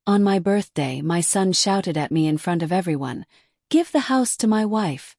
On my birthday, my son shouted at me in front of everyone, "Give the house to my wife."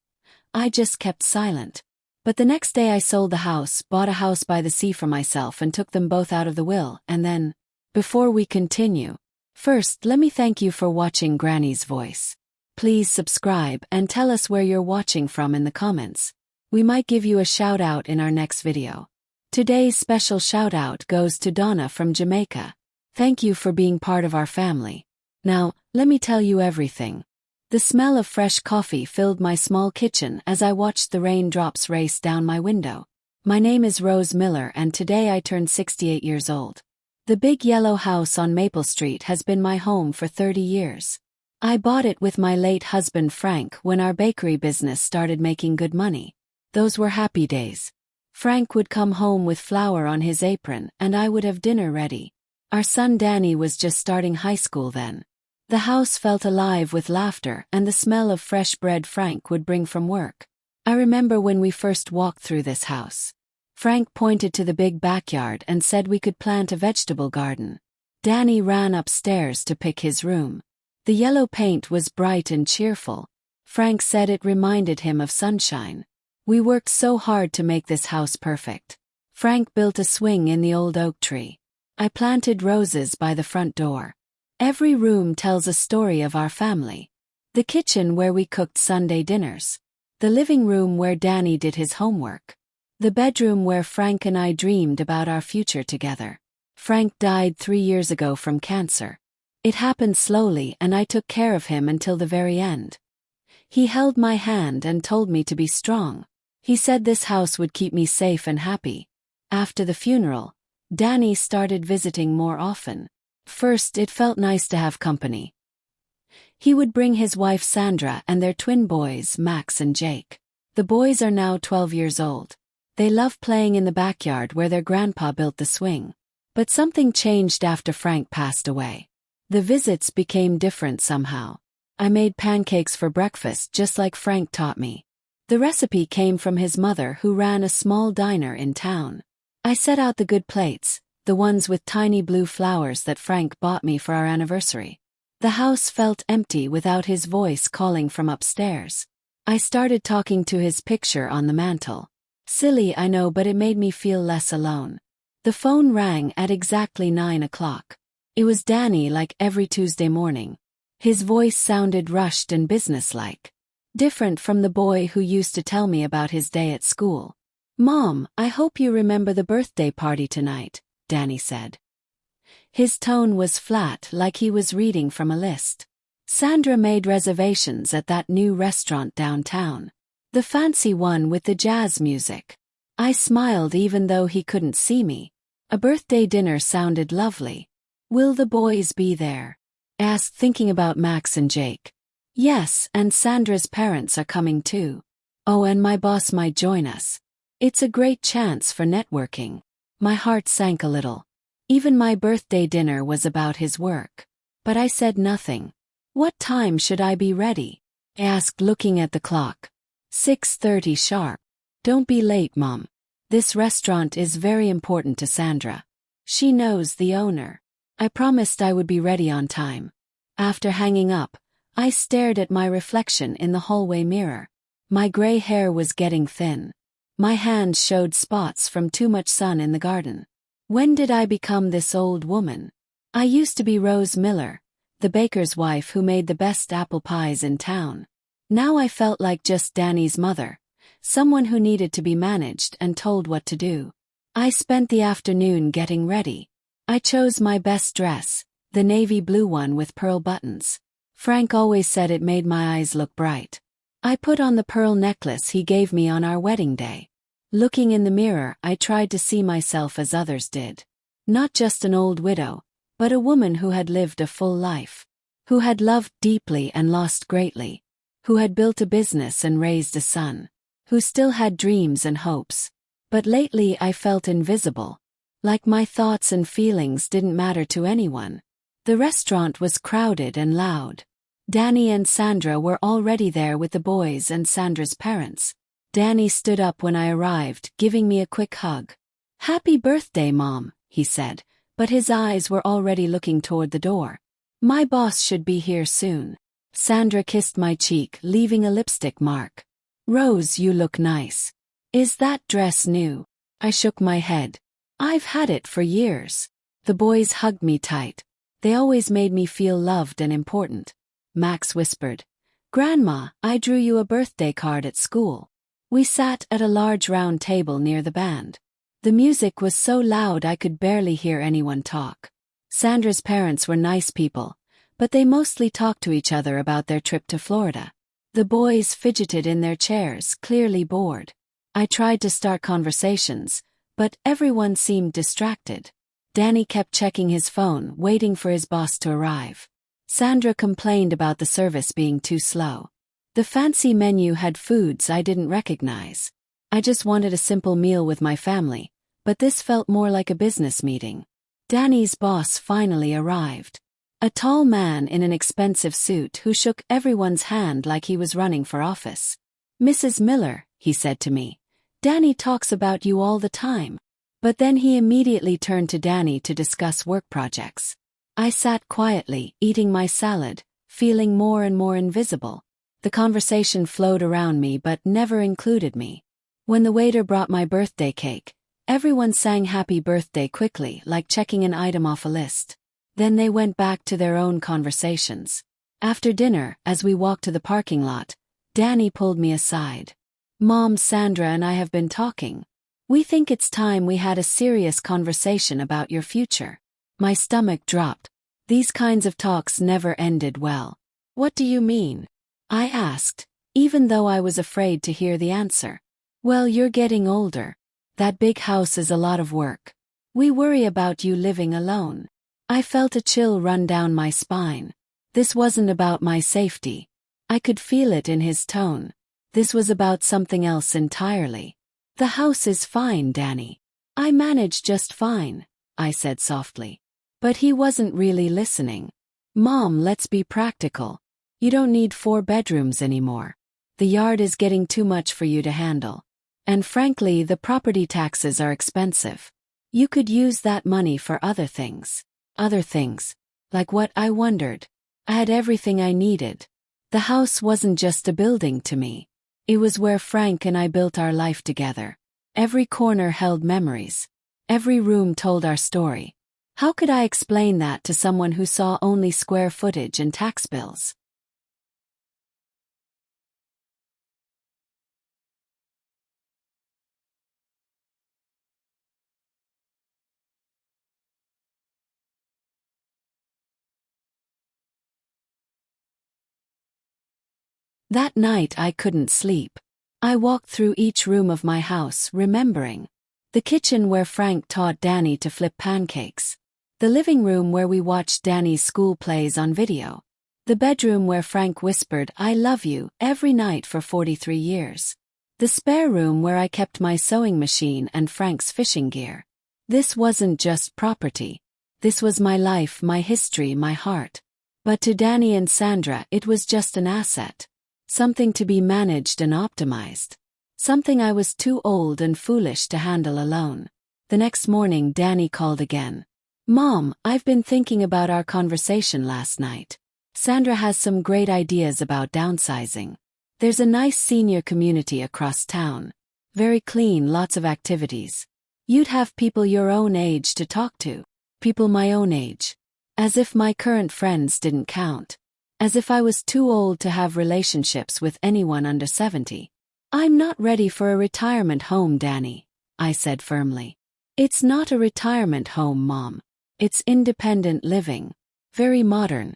I just kept silent. But the next day I sold the house, bought a house by the sea for myself and took them both out of the will, and then, before we continue, first let me thank you for watching Granny's Voice. Please subscribe and tell us where you're watching from in the comments. We might give you a shout out in our next video. Today's special shout out goes to Donna from Jamaica. Thank you for being part of our family. Now, let me tell you everything. The smell of fresh coffee filled my small kitchen as I watched the raindrops race down my window. My name is Rose Miller and today I turned 68 years old. The big yellow house on Maple Street has been my home for 30 years. I bought it with my late husband Frank when our bakery business started making good money. Those were happy days. Frank would come home with flour on his apron and I would have dinner ready. Our son Danny was just starting high school then. The house felt alive with laughter and the smell of fresh bread Frank would bring from work. I remember when we first walked through this house. Frank pointed to the big backyard and said we could plant a vegetable garden. Danny ran upstairs to pick his room. The yellow paint was bright and cheerful. Frank said it reminded him of sunshine. We worked so hard to make this house perfect. Frank built a swing in the old oak tree. I planted roses by the front door. Every room tells a story of our family. The kitchen where we cooked Sunday dinners. The living room where Danny did his homework. The bedroom where Frank and I dreamed about our future together. Frank died 3 years ago from cancer. It happened slowly and I took care of him until the very end. He held my hand and told me to be strong. He said this house would keep me safe and happy. After the funeral, Danny started visiting more often. First, it felt nice to have company. He would bring his wife Sandra and their twin boys, Max and Jake. The boys are now 12 years old. They love playing in the backyard where their grandpa built the swing. But something changed after Frank passed away. The visits became different somehow. I made pancakes for breakfast just like Frank taught me. The recipe came from his mother who ran a small diner in town. I set out the good plates, the ones with tiny blue flowers that Frank bought me for our anniversary. The house felt empty without his voice calling from upstairs. I started talking to his picture on the mantel. Silly, I know, but it made me feel less alone. The phone rang at exactly 9 o'clock. It was Danny like every Tuesday morning. His voice sounded rushed and businesslike. Different from the boy who used to tell me about his day at school. "Mom, I hope you remember the birthday party tonight," Danny said. His tone was flat, like he was reading from a list. "Sandra made reservations at that new restaurant downtown. The fancy one with the jazz music." I smiled even though he couldn't see me. A birthday dinner sounded lovely. "Will the boys be there?" I asked, thinking about Max and Jake. "Yes, and Sandra's parents are coming too. Oh, and my boss might join us. It's a great chance for networking." My heart sank a little. Even my birthday dinner was about his work. But I said nothing. "What time should I be ready?" I asked, looking at the clock. 6:30 sharp. "Don't be late, Mom. This restaurant is very important to Sandra. She knows the owner." I promised I would be ready on time. After hanging up, I stared at my reflection in the hallway mirror. My gray hair was getting thin. My hands showed spots from too much sun in the garden. When did I become this old woman? I used to be Rose Miller, the baker's wife who made the best apple pies in town. Now I felt like just Danny's mother, someone who needed to be managed and told what to do. I spent the afternoon getting ready. I chose my best dress, the navy blue one with pearl buttons. Frank always said it made my eyes look bright. I put on the pearl necklace he gave me on our wedding day. Looking in the mirror, I tried to see myself as others did. Not just an old widow, but a woman who had lived a full life. Who had loved deeply and lost greatly. Who had built a business and raised a son. Who still had dreams and hopes. But lately I felt invisible. Like my thoughts and feelings didn't matter to anyone. The restaurant was crowded and loud. Danny and Sandra were already there with the boys and Sandra's parents. Danny stood up when I arrived, giving me a quick hug. "Happy birthday, Mom," he said, but his eyes were already looking toward the door. My boss should be here soon. Sandra kissed my cheek, leaving a lipstick mark. Rose, you look nice. Is that dress new? I shook my head. I've had it for years. The boys hugged me tight. They always made me feel loved and important. Max whispered, Grandma, I drew you a birthday card at school. We sat at a large round table near the band. The music was so loud I could barely hear anyone talk. Sandra's parents were nice people, but they mostly talked to each other about their trip to Florida. The boys fidgeted in their chairs, clearly bored. I tried to start conversations, but everyone seemed distracted. Danny kept checking his phone, waiting for his boss to arrive. Sandra complained about the service being too slow. The fancy menu had foods I didn't recognize. I just wanted a simple meal with my family, but this felt more like a business meeting. Danny's boss finally arrived. A tall man in an expensive suit who shook everyone's hand like he was running for office. Mrs. Miller, he said to me, Danny talks about you all the time. But then he immediately turned to Danny to discuss work projects. I sat quietly, eating my salad, feeling more and more invisible. The conversation flowed around me but never included me. When the waiter brought my birthday cake, everyone sang happy birthday quickly, like checking an item off a list. Then they went back to their own conversations. After dinner, as we walked to the parking lot, Danny pulled me aside. Mom, Sandra and I have been talking. We think it's time we had a serious conversation about your future. My stomach dropped. These kinds of talks never ended well. What do you mean? I asked, even though I was afraid to hear the answer. Well, you're getting older. That big house is a lot of work. We worry about you living alone. I felt a chill run down my spine. This wasn't about my safety. I could feel it in his tone. This was about something else entirely. The house is fine, Danny. I manage just fine, I said softly. But he wasn't really listening. Mom, let's be practical. You don't need 4 bedrooms anymore. The yard is getting too much for you to handle. And frankly, the property taxes are expensive. You could use that money for other things. Other things. Like what? I wondered. I had everything I needed. The house wasn't just a building to me. It was where Frank and I built our life together. Every corner held memories. Every room told our story. How could I explain that to someone who saw only square footage and tax bills? That night I couldn't sleep. I walked through each room of my house, remembering. The kitchen where Frank taught Danny to flip pancakes. The living room where we watched Danny's school plays on video. The bedroom where Frank whispered, I love you, every night for 43 years. The spare room where I kept my sewing machine and Frank's fishing gear. This wasn't just property. This was my life, my history, my heart. But to Danny and Sandra, it was just an asset. Something to be managed and optimized. Something I was too old and foolish to handle alone. The next morning, Danny called again. Mom, I've been thinking about our conversation last night. Sandra has some great ideas about downsizing. There's a nice senior community across town. Very clean, lots of activities. You'd have people your own age to talk to. People my own age. As if my current friends didn't count. As if I was too old to have relationships with anyone under 70. I'm not ready for a retirement home, Danny, I said firmly. It's not a retirement home, Mom. It's independent living. Very modern.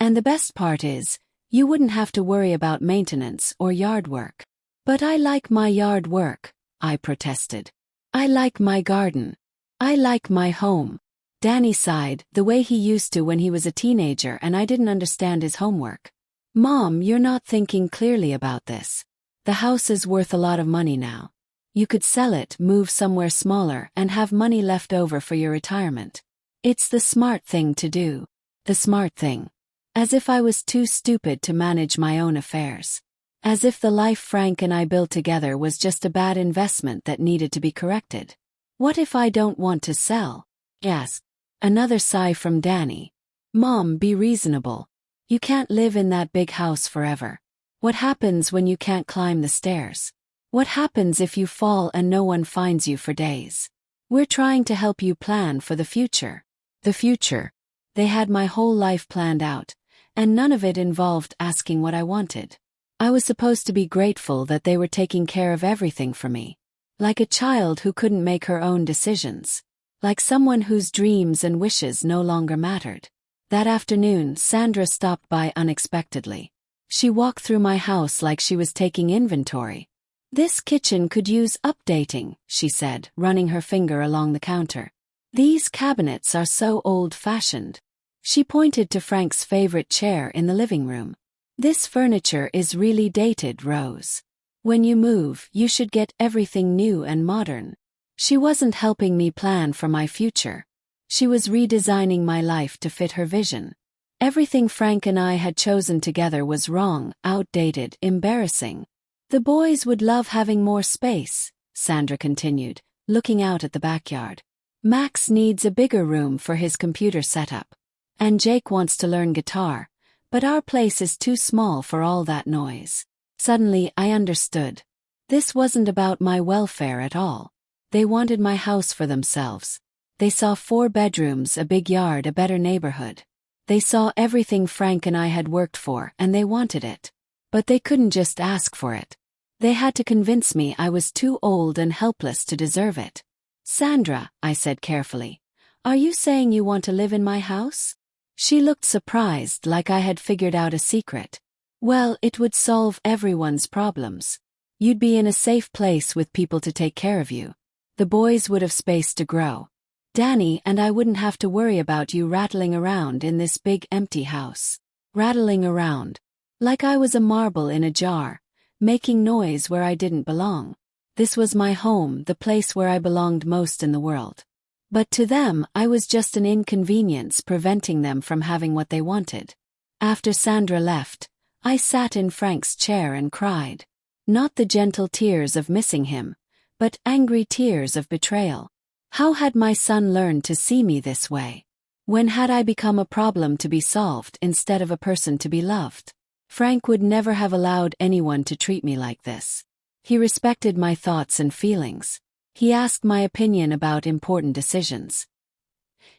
And the best part is, you wouldn't have to worry about maintenance or yard work. But I like my yard work, I protested. I like my garden. I like my home. Danny sighed, the way he used to when he was a teenager and I didn't understand his homework. Mom, you're not thinking clearly about this. The house is worth a lot of money now. You could sell it, move somewhere smaller, and have money left over for your retirement. It's the smart thing to do. The smart thing. As if I was too stupid to manage my own affairs. As if the life Frank and I built together was just a bad investment that needed to be corrected. What if I don't want to sell? Yes. Another sigh from Danny. Mom, be reasonable. You can't live in that big house forever. What happens when you can't climb the stairs? What happens if you fall and no one finds you for days? We're trying to help you plan for the future. The future. They had my whole life planned out, and none of it involved asking what I wanted. I was supposed to be grateful that they were taking care of everything for me. Like a child who couldn't make her own decisions. Like someone whose dreams and wishes no longer mattered. That afternoon, Sandra stopped by unexpectedly. She walked through my house like she was taking inventory. "This kitchen could use updating," she said, running her finger along the counter. "These cabinets are so old-fashioned." She pointed to Frank's favorite chair in the living room. "This furniture is really dated, Rose. When you move, you should get everything new and modern." She wasn't helping me plan for my future. She was redesigning my life to fit her vision. Everything Frank and I had chosen together was wrong, outdated, embarrassing. "The boys would love having more space," Sandra continued, looking out at the backyard. "Max needs a bigger room for his computer setup. And Jake wants to learn guitar, but our place is too small for all that noise." Suddenly, I understood. This wasn't about my welfare at all. They wanted my house for themselves. They saw 4 bedrooms, a big yard, a better neighborhood. They saw everything Frank and I had worked for, and they wanted it. But they couldn't just ask for it. They had to convince me I was too old and helpless to deserve it. "Sandra," I said carefully, "are you saying you want to live in my house?" She looked surprised, like I had figured out a secret. "Well, it would solve everyone's problems. You'd be in a safe place with people to take care of you. The boys would have space to grow. Danny and I wouldn't have to worry about you rattling around in this big empty house." Rattling around. Like I was a marble in a jar, making noise where I didn't belong. This was my home, the place where I belonged most in the world. But to them, I was just an inconvenience preventing them from having what they wanted. After Sandra left, I sat in Frank's chair and cried. Not the gentle tears of missing him, but angry tears of betrayal. How had my son learned to see me this way? When had I become a problem to be solved instead of a person to be loved? Frank would never have allowed anyone to treat me like this. He respected my thoughts and feelings. He asked my opinion about important decisions.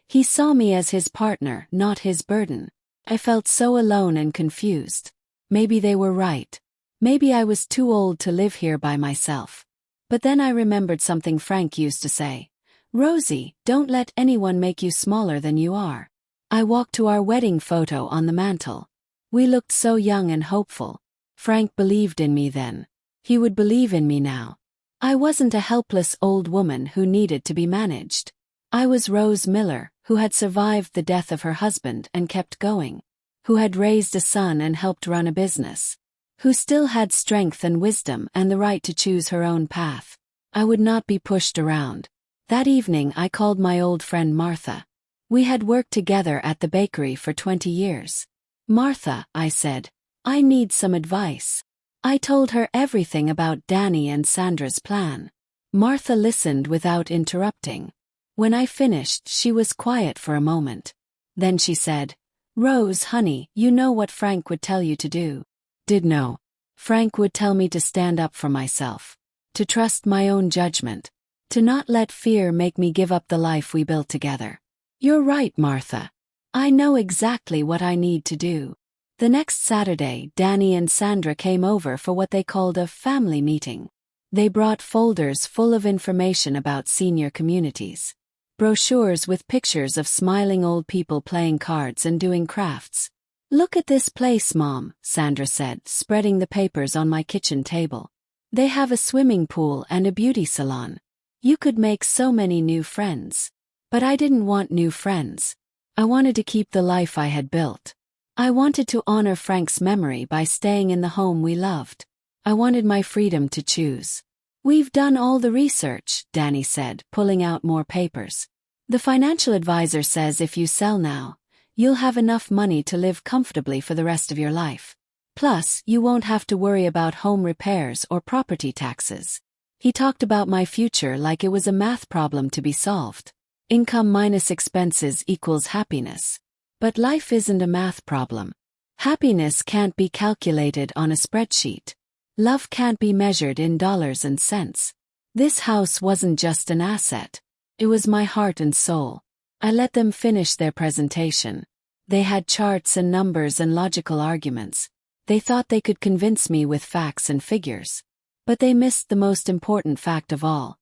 He saw me as his partner, not his burden. I felt so alone and confused. Maybe they were right. Maybe I was too old to live here by myself. But then I remembered something Frank used to say. "Rosie, don't let anyone make you smaller than you are." I walked to our wedding photo on the mantel. We looked so young and hopeful. Frank believed in me then. He would believe in me now. I wasn't a helpless old woman who needed to be managed. I was Rose Miller, who had survived the death of her husband and kept going. Who had raised a son and helped run a business. Who still had strength and wisdom and the right to choose her own path. I would not be pushed around. That evening I called my old friend Martha. We had worked together at the bakery for 20 years. "Martha," I said, "I need some advice." I told her everything about Danny and Sandra's plan. Martha listened without interrupting. When I finished, she was quiet for a moment. Then she said, "Rose, honey, you know what Frank would tell you to do." Did know. Frank would tell me to stand up for myself. To trust my own judgment. To not let fear make me give up the life we built together. "You're right, Martha. I know exactly what I need to do." The next Saturday, Danny and Sandra came over for what they called a family meeting. They brought folders full of information about senior communities. Brochures with pictures of smiling old people playing cards and doing crafts. "Look at this place, Mom," Sandra said, spreading the papers on my kitchen table. "They have a swimming pool and a beauty salon. You could make so many new friends." But I didn't want new friends. I wanted to keep the life I had built. I wanted to honor Frank's memory by staying in the home we loved. I wanted my freedom to choose. "We've done all the research," Danny said, pulling out more papers. "The financial advisor says if you sell now, you'll have enough money to live comfortably for the rest of your life. Plus, you won't have to worry about home repairs or property taxes." He talked about my future like it was a math problem to be solved. Income minus expenses equals happiness. But life isn't a math problem. Happiness can't be calculated on a spreadsheet. Love can't be measured in dollars and cents. This house wasn't just an asset. It was my heart and soul. I let them finish their presentation. They had charts and numbers and logical arguments. They thought they could convince me with facts and figures. But they missed the most important fact of all.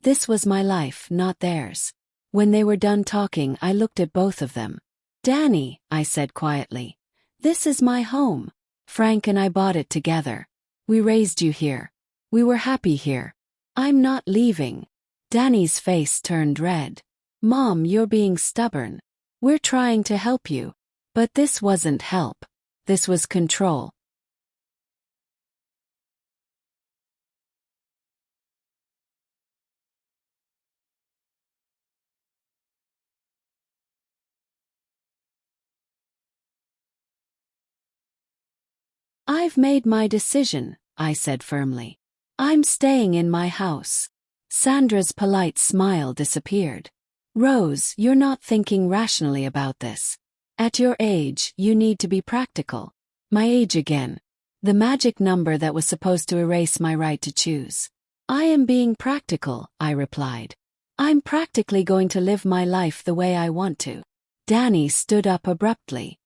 This was my life, not theirs. When they were done talking, I looked at both of them. "Danny," I said quietly, "this is my home. Frank and I bought it together. We raised you here. We were happy here. I'm not leaving." Danny's face turned red. "Mom, you're being stubborn. We're trying to help you." But this wasn't help. This was control. "I've made my decision," I said firmly. "I'm staying in my house." Sandra's polite smile disappeared. "Rose, you're not thinking rationally about this. At your age, you need to be practical." My age again. The magic number that was supposed to erase my right to choose. "I am being practical," I replied. "I'm practically going to live my life the way I want to." Danny stood up abruptly.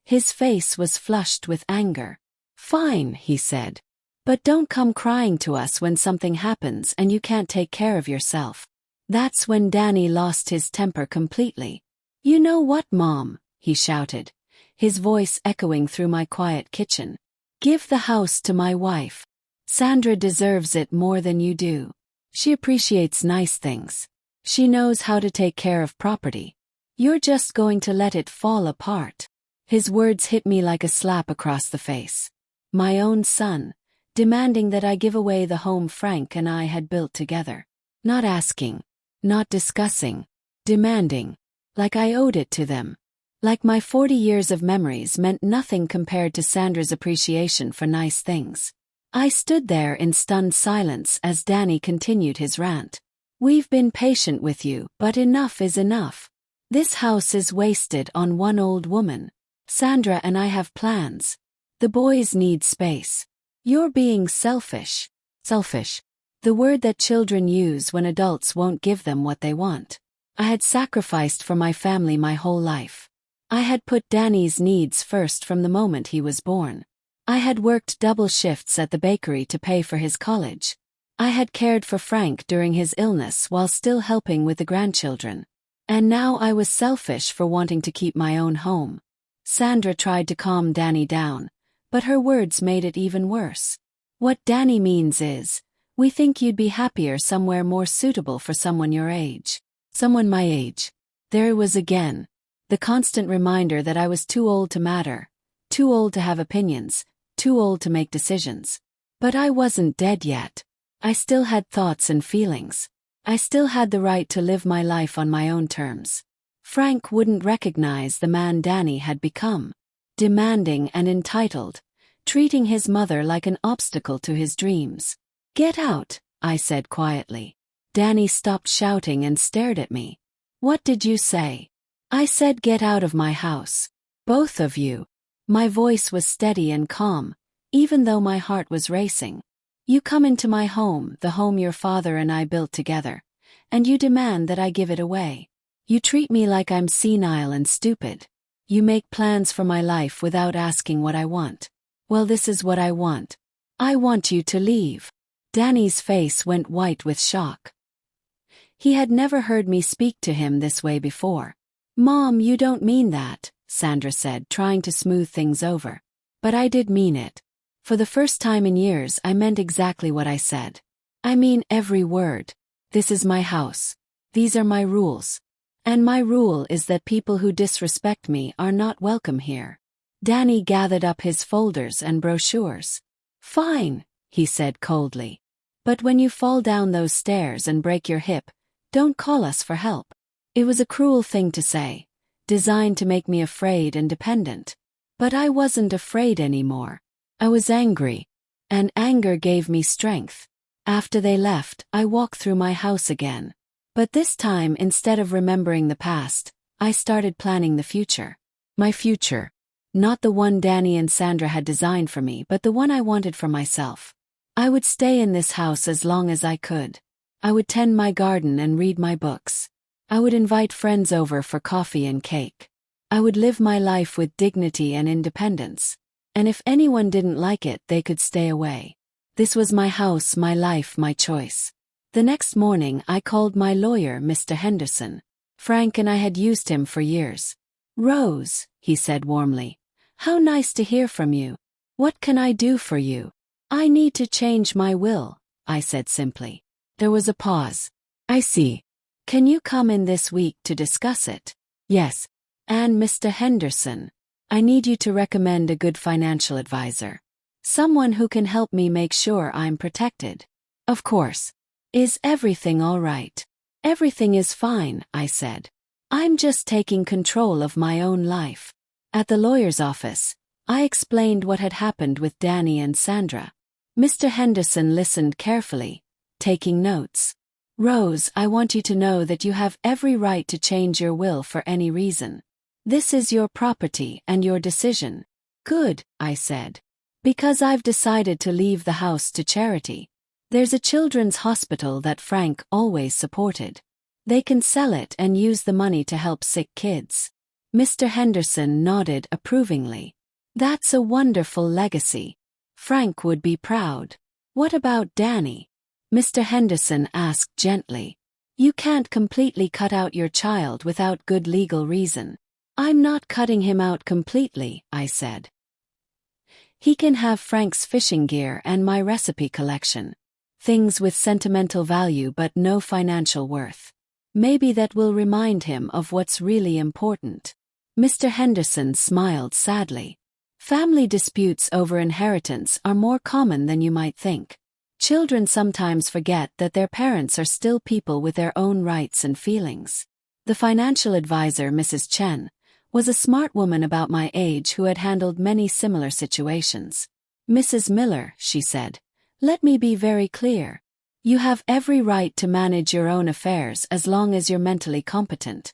His face was flushed with anger. "Fine," he said. "But don't come crying to us when something happens and you can't take care of yourself." That's when Danny lost his temper completely. "You know what, Mom?" he shouted, his voice echoing through my quiet kitchen. "Give the house to my wife. Sandra deserves it more than you do. She appreciates nice things. She knows how to take care of property. You're just going to let it fall apart." His words hit me like a slap across the face. My own son, demanding that I give away the home Frank and I had built together. Not asking, not discussing, demanding, like I owed it to them. Like my 40 years of memories meant nothing compared to Sandra's appreciation for nice things. I stood there in stunned silence as Danny continued his rant. "We've been patient with you, but enough is enough. This house is wasted on one old woman. Sandra and I have plans. The boys need space. You're being selfish." Selfish. The word that children use when adults won't give them what they want. I had sacrificed for my family my whole life. I had put Danny's needs first from the moment he was born. I had worked double shifts at the bakery to pay for his college. I had cared for Frank during his illness while still helping with the grandchildren. And now I was selfish for wanting to keep my own home. Sandra tried to calm Danny down, but her words made it even worse. "What Danny means is, we think you'd be happier somewhere more suitable for someone your age." Someone my age. There it was again. The constant reminder that I was too old to matter, too old to have opinions, too old to make decisions. But I wasn't dead yet. I still had thoughts and feelings. I still had the right to live my life on my own terms. Frank wouldn't recognize the man Danny had become. Demanding and entitled, treating his mother like an obstacle to his dreams. "Get out," I said quietly. Danny stopped shouting and stared at me. "What did you say?" "I said get out of my house. Both of you." My voice was steady and calm, even though my heart was racing. "You come into my home, the home your father and I built together, and you demand that I give it away. You treat me like I'm senile and stupid. You make plans for my life without asking what I want. Well, this is what I want. I want you to leave." Danny's face went white with shock. He had never heard me speak to him this way before. "Mom, you don't mean that," Sandra said, trying to smooth things over. But I did mean it. For the first time in years, I meant exactly what I said. I mean every word. This is my house. These are my rules. And my rule is that people who disrespect me are not welcome here. Danny gathered up his folders and brochures. "Fine," he said coldly. "But when you fall down those stairs and break your hip, don't call us for help." It was a cruel thing to say, designed to make me afraid and dependent. But I wasn't afraid anymore. I was angry. And anger gave me strength. After they left, I walked through my house again. But this time, instead of remembering the past, I started planning the future. My future. Not the one Danny and Sandra had designed for me, but the one I wanted for myself. I would stay in this house as long as I could. I would tend my garden and read my books. I would invite friends over for coffee and cake. I would live my life with dignity and independence. And if anyone didn't like it, they could stay away. This was my house, my life, my choice. The next morning, I called my lawyer, Mr. Henderson. Frank and I had used him for years. "Rose," he said warmly, "how nice to hear from you. What can I do for you?" "I need to change my will," I said simply. There was a pause. "I see. Can you come in this week to discuss it?" "Yes." "And Mr. Henderson, I need you to recommend a good financial advisor. Someone who can help me make sure I'm protected." "Of course. Is everything all right?" "Everything is fine," I said. "I'm just taking control of my own life." At the lawyer's office, I explained what had happened with Danny and Sandra. Mr. Henderson listened carefully, taking notes. "Rose, I want you to know that you have every right to change your will for any reason. This is your property and your decision." "Good," I said. "Because I've decided to leave the house to charity. There's a children's hospital that Frank always supported. They can sell it and use the money to help sick kids." Mr. Henderson nodded approvingly. "That's a wonderful legacy. Frank would be proud." "What about Danny?" Mr. Henderson asked gently. "You can't completely cut out your child without good legal reason." "I'm not cutting him out completely," I said. "He can have Frank's fishing gear and my recipe collection. Things with sentimental value but no financial worth. Maybe that will remind him of what's really important." Mr. Henderson smiled sadly. "Family disputes over inheritance are more common than you might think. Children sometimes forget that their parents are still people with their own rights and feelings." The financial advisor, Mrs. Chen, was a smart woman about my age who had handled many similar situations. "Mrs. Miller," she said, "let me be very clear. You have every right to manage your own affairs as long as you're mentally competent.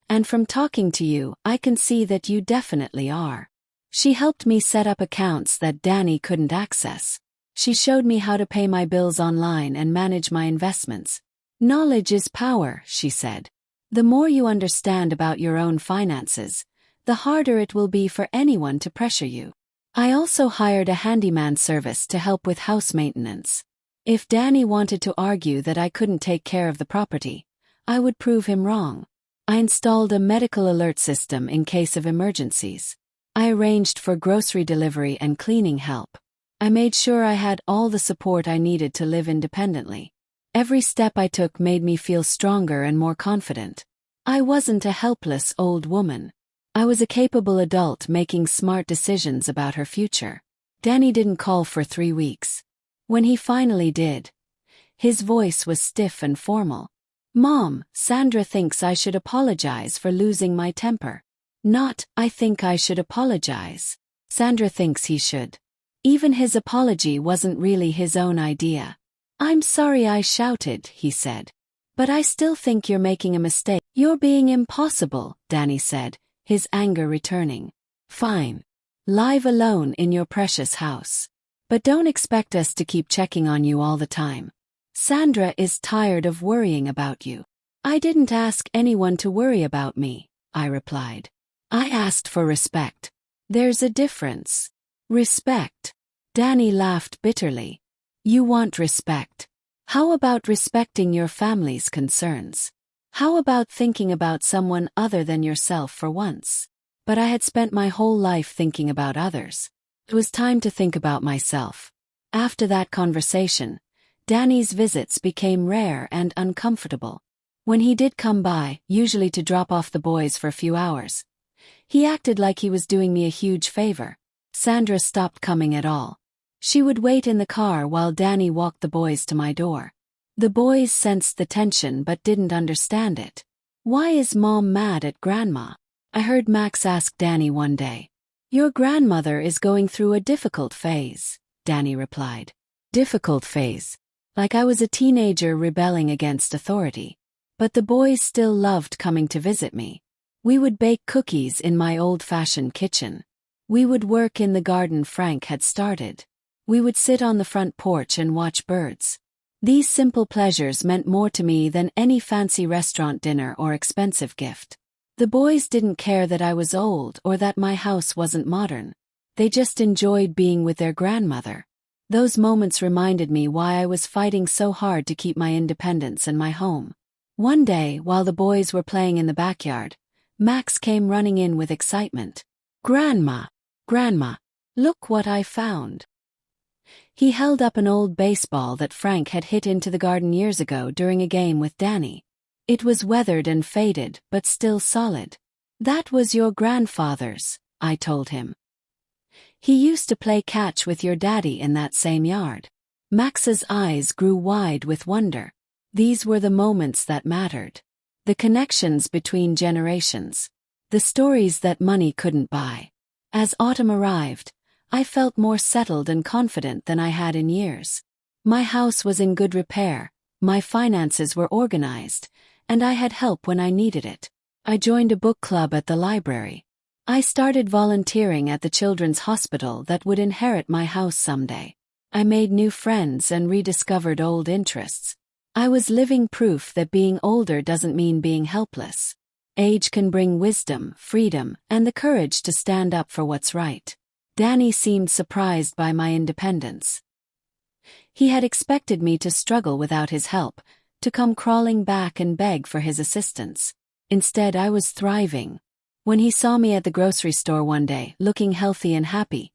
And from talking to you, I can see that you definitely are." She helped me set up accounts that Danny couldn't access. She showed me how to pay my bills online and manage my investments. "Knowledge is power," she said. "The more you understand about your own finances, the harder it will be for anyone to pressure you." I also hired a handyman service to help with house maintenance. If Danny wanted to argue that I couldn't take care of the property, I would prove him wrong. I installed a medical alert system in case of emergencies. I arranged for grocery delivery and cleaning help. I made sure I had all the support I needed to live independently. Every step I took made me feel stronger and more confident. I wasn't a helpless old woman. I was a capable adult making smart decisions about her future. Danny didn't call for 3 weeks. When he finally did, his voice was stiff and formal. "Mom, Sandra thinks I should apologize for losing my temper." Not, "I think I should apologize." Sandra thinks he should. Even his apology wasn't really his own idea. "I'm sorry I shouted," he said. "But I still think you're making a mistake." "You're being impossible," Danny said, his anger returning. "Fine. Live alone in your precious house. But don't expect us to keep checking on you all the time. Sandra is tired of worrying about you." "I didn't ask anyone to worry about me," I replied. "I asked for respect. There's a difference." "Respect?" Danny laughed bitterly. "You want respect. How about respecting your family's concerns? How about thinking about someone other than yourself for once?" But I had spent my whole life thinking about others. It was time to think about myself. After that conversation, Danny's visits became rare and uncomfortable. When he did come by, usually to drop off the boys for a few hours, he acted like he was doing me a huge favor. Sandra stopped coming at all. She would wait in the car while Danny walked the boys to my door. The boys sensed the tension but didn't understand it. "Why is Mom mad at Grandma?" I heard Max ask Danny one day. "Your grandmother is going through a difficult phase," Danny replied. Difficult phase. Like I was a teenager rebelling against authority. But the boys still loved coming to visit me. We would bake cookies in my old-fashioned kitchen. We would work in the garden Frank had started. We would sit on the front porch and watch birds. These simple pleasures meant more to me than any fancy restaurant dinner or expensive gift. The boys didn't care that I was old or that my house wasn't modern. They just enjoyed being with their grandmother. Those moments reminded me why I was fighting so hard to keep my independence and my home. One day, while the boys were playing in the backyard, Max came running in with excitement. "Grandma! Grandma! Look what I found!" He held up an old baseball that Frank had hit into the garden years ago during a game with Danny. It was weathered and faded, but still solid. "That was your grandfather's," I told him. "He used to play catch with your daddy in that same yard." Max's eyes grew wide with wonder. These were the moments that mattered. The connections between generations. The stories that money couldn't buy. As autumn arrived, I felt more settled and confident than I had in years. My house was in good repair, my finances were organized, and I had help when I needed it. I joined a book club at the library. I started volunteering at the children's hospital that would inherit my house someday. I made new friends and rediscovered old interests. I was living proof that being older doesn't mean being helpless. Age can bring wisdom, freedom, and the courage to stand up for what's right. Danny seemed surprised by my independence. He had expected me to struggle without his help, to come crawling back and beg for his assistance. Instead, I was thriving. When he saw me at the grocery store one day, looking healthy and happy,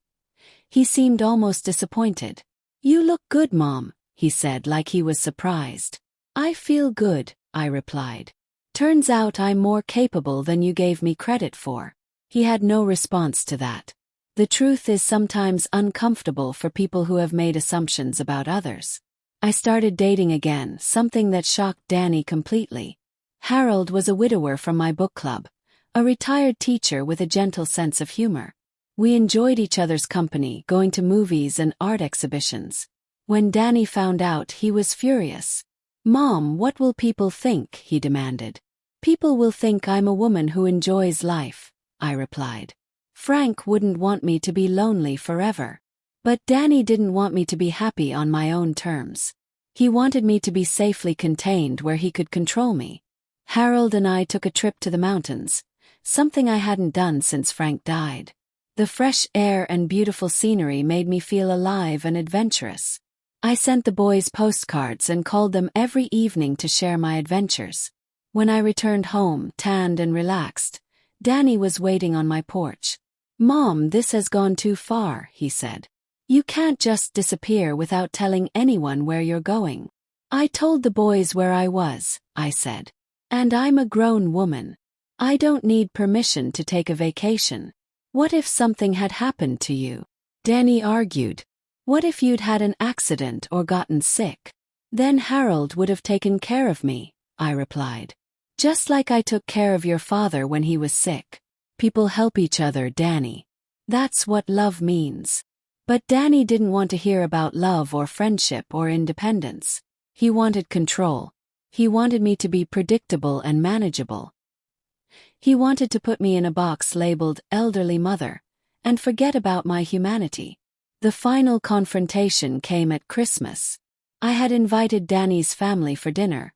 he seemed almost disappointed. "You look good, Mom," he said like he was surprised. "I feel good," I replied. "Turns out I'm more capable than you gave me credit for." He had no response to that. The truth is sometimes uncomfortable for people who have made assumptions about others. I started dating again, something that shocked Danny completely. Harold was a widower from my book club, a retired teacher with a gentle sense of humor. We enjoyed each other's company, going to movies and art exhibitions. When Danny found out, he was furious. "Mom, what will people think?" he demanded. "People will think I'm a woman who enjoys life," I replied. "Frank wouldn't want me to be lonely forever." But Danny didn't want me to be happy on my own terms. He wanted me to be safely contained where he could control me. Harold and I took a trip to the mountains, something I hadn't done since Frank died. The fresh air and beautiful scenery made me feel alive and adventurous. I sent the boys postcards and called them every evening to share my adventures. When I returned home, tanned and relaxed, Danny was waiting on my porch. "Mom, this has gone too far," he said. "You can't just disappear without telling anyone where you're going." "I told the boys where I was," I said. "And I'm a grown woman. I don't need permission to take a vacation." "What if something had happened to you?" Danny argued. "What if you'd had an accident or gotten sick?" "Then Harold would have taken care of me," I replied. "Just like I took care of your father when he was sick." People help each other, Danny. That's what love means. But Danny didn't want to hear about love or friendship or independence. He wanted control. He wanted me to be predictable and manageable. He wanted to put me in a box labeled elderly mother and forget about my humanity. The final confrontation came at Christmas. I had invited Danny's family for dinner,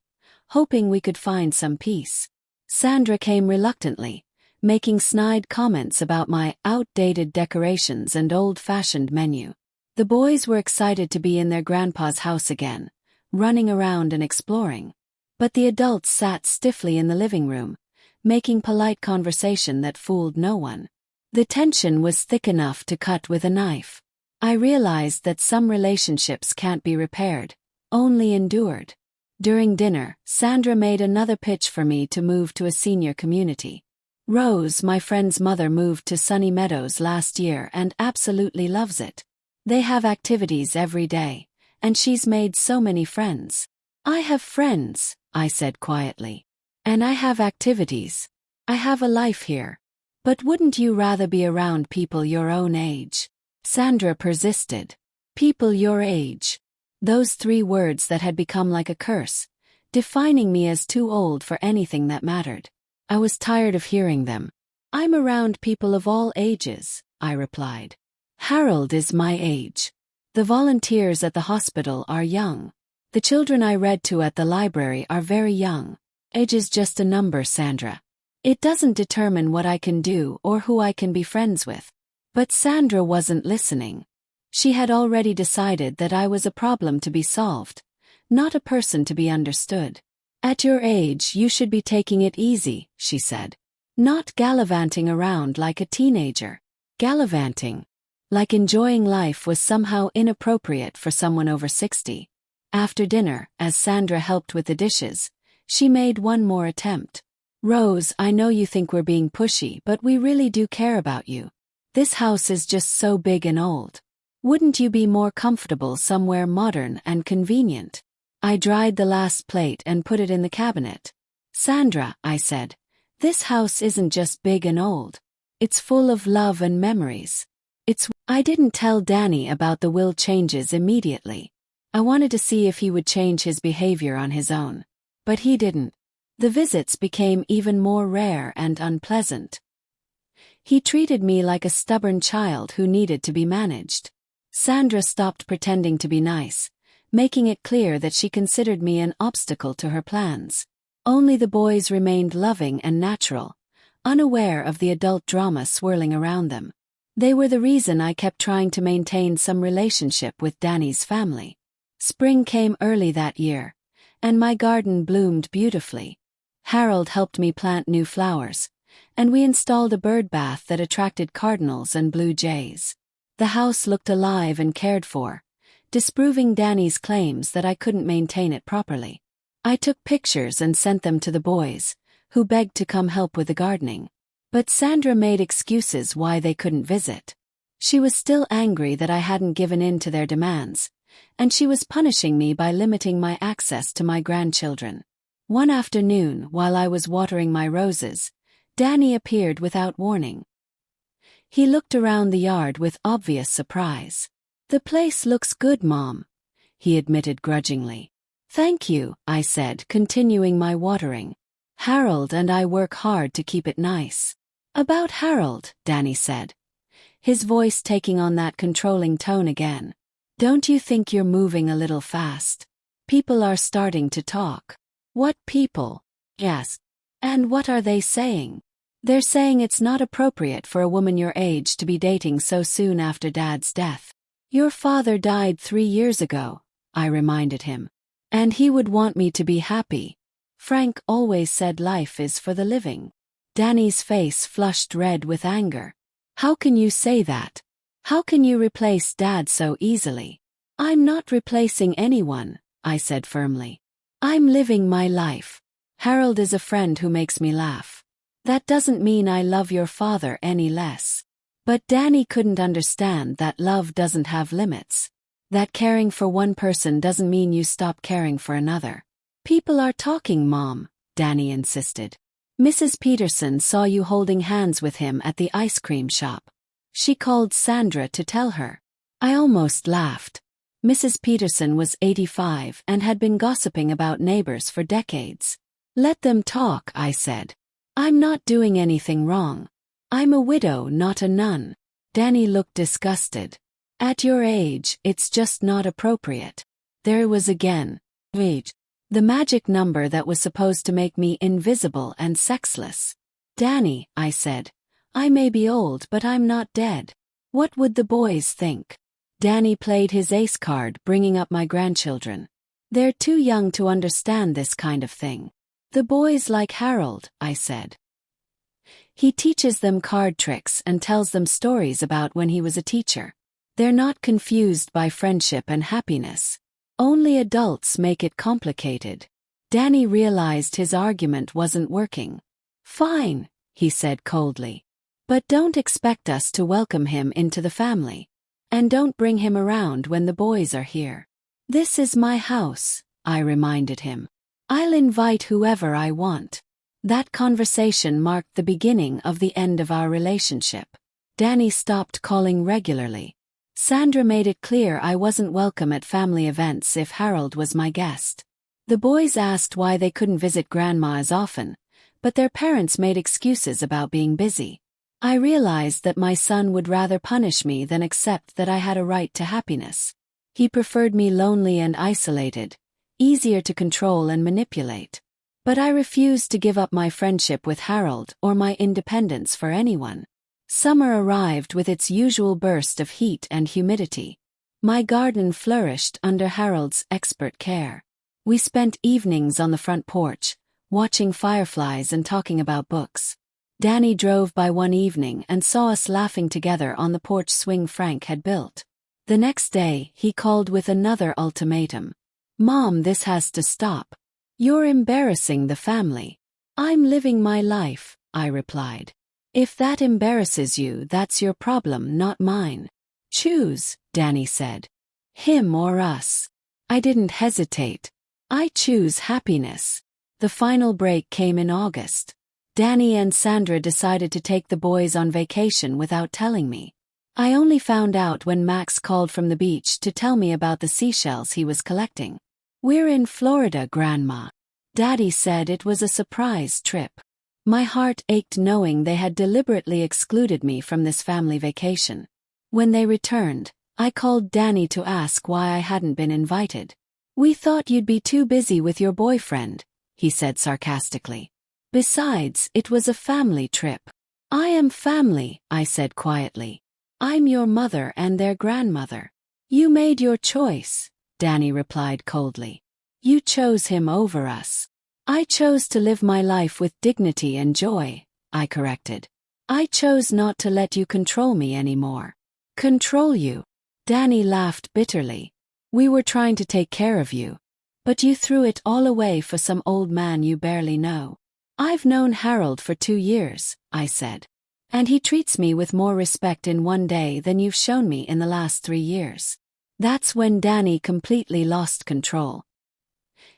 hoping we could find some peace. Sandra came reluctantly, making snide comments about my outdated decorations and old-fashioned menu. The boys were excited to be in their grandpa's house again, running around and exploring. But the adults sat stiffly in the living room, making polite conversation that fooled no one. The tension was thick enough to cut with a knife. I realized that some relationships can't be repaired, only endured. During dinner, Sandra made another pitch for me to move to a senior community. Rose, my friend's mother, moved to Sunny Meadows last year and absolutely loves it. They have activities every day, and she's made so many friends. "I have friends," I said quietly. "And I have activities. I have a life here. But wouldn't you rather be around people your own age?" Sandra persisted. People your age. Those 3 words that had become like a curse, defining me as too old for anything that mattered. I was tired of hearing them. I'm around people of all ages, I replied. Harold is my age. The volunteers at the hospital are young. The children I read to at the library are very young. Age is just a number, Sandra. It doesn't determine what I can do or who I can be friends with. But Sandra wasn't listening. She had already decided that I was a problem to be solved, not a person to be understood. At your age, you should be taking it easy, she said. Not gallivanting around like a teenager. Gallivanting, like enjoying life, was somehow inappropriate for someone over 60. After dinner, as Sandra helped with the dishes, she made one more attempt. Rose, I know you think we're being pushy, but we really do care about you. This house is just so big and old. Wouldn't you be more comfortable somewhere modern and convenient? I dried the last plate and put it in the cabinet. Sandra, I said, this house isn't just big and old. It's full of love and memories. I didn't tell Danny about the will changes immediately. I wanted to see if he would change his behavior on his own. But he didn't. The visits became even more rare and unpleasant. He treated me like a stubborn child who needed to be managed. Sandra stopped pretending to be nice, making it clear that she considered me an obstacle to her plans. Only the boys remained loving and natural, unaware of the adult drama swirling around them. They were the reason I kept trying to maintain some relationship with Danny's family. Spring came early that year, and my garden bloomed beautifully. Harold helped me plant new flowers, and we installed a bird bath that attracted cardinals and blue jays. The house looked alive and cared for, disproving Danny's claims that I couldn't maintain it properly. I took pictures and sent them to the boys, who begged to come help with the gardening. But Sandra made excuses why they couldn't visit. She was still angry that I hadn't given in to their demands, and she was punishing me by limiting my access to my grandchildren. One afternoon, while I was watering my roses, Danny appeared without warning. He looked around the yard with obvious surprise. The place looks good, Mom, he admitted grudgingly. Thank you, I said, continuing my watering. Harold and I work hard to keep it nice. About Harold, Danny said, his voice taking on that controlling tone again. Don't you think you're moving a little fast? People are starting to talk. What people? Yes. And what are they saying? They're saying it's not appropriate for a woman your age to be dating so soon after Dad's death. Your father died 3 years ago, I reminded him. And he would want me to be happy. Frank always said life is for the living. Danny's face flushed red with anger. How can you say that? How can you replace Dad so easily? I'm not replacing anyone, I said firmly. I'm living my life. Harold is a friend who makes me laugh. That doesn't mean I love your father any less. But Danny couldn't understand that love doesn't have limits. That caring for one person doesn't mean you stop caring for another. People are talking, Mom, Danny insisted. Mrs. Peterson saw you holding hands with him at the ice cream shop. She called Sandra to tell her. I almost laughed. Mrs. Peterson was 85 and had been gossiping about neighbors for decades. Let them talk, I said. I'm not doing anything wrong. I'm a widow, not a nun. Danny looked disgusted. At your age, it's just not appropriate. There it was again. Age. The magic number that was supposed to make me invisible and sexless. Danny, I said, I may be old, but I'm not dead. What would the boys think? Danny played his ace card, bringing up my grandchildren. They're too young to understand this kind of thing. The boys like Harold, I said. He teaches them card tricks and tells them stories about when he was a teacher. They're not confused by friendship and happiness. Only adults make it complicated. Danny realized his argument wasn't working. Fine, he said coldly. But don't expect us to welcome him into the family. And don't bring him around when the boys are here. This is my house, I reminded him. I'll invite whoever I want. That conversation marked the beginning of the end of our relationship. Danny stopped calling regularly. Sandra made it clear I wasn't welcome at family events if Harold was my guest. The boys asked why they couldn't visit Grandma as often, but their parents made excuses about being busy. I realized that my son would rather punish me than accept that I had a right to happiness. He preferred me lonely and isolated, easier to control and manipulate. But I refused to give up my friendship with Harold or my independence for anyone. Summer arrived with its usual burst of heat and humidity. My garden flourished under Harold's expert care. We spent evenings on the front porch, watching fireflies and talking about books. Danny drove by one evening and saw us laughing together on the porch swing Frank had built. The next day, he called with another ultimatum. "Mom, this has to stop. You're embarrassing the family." "I'm living my life," I replied. "If that embarrasses you, that's your problem, not mine." "Choose," Danny said. "Him or us." I didn't hesitate. I choose happiness. The final break came in August. Danny and Sandra decided to take the boys on vacation without telling me. I only found out when Max called from the beach to tell me about the seashells he was collecting. "We're in Florida, Grandma." Daddy said it was a surprise trip. My heart ached knowing they had deliberately excluded me from this family vacation. When they returned, I called Danny to ask why I hadn't been invited. "We thought you'd be too busy with your boyfriend," he said sarcastically. "Besides, it was a family trip." "I am family," I said quietly. "I'm your mother and their grandmother." "You made your choice," Danny replied coldly. "You chose him over us." "I chose to live my life with dignity and joy," I corrected. "I chose not to let you control me anymore." "Control you?" Danny laughed bitterly. "We were trying to take care of you. But you threw it all away for some old man you barely know." "I've known Harold for 2 years," I said. "And he treats me with more respect in one day than you've shown me in the last 3 years." That's when Danny completely lost control.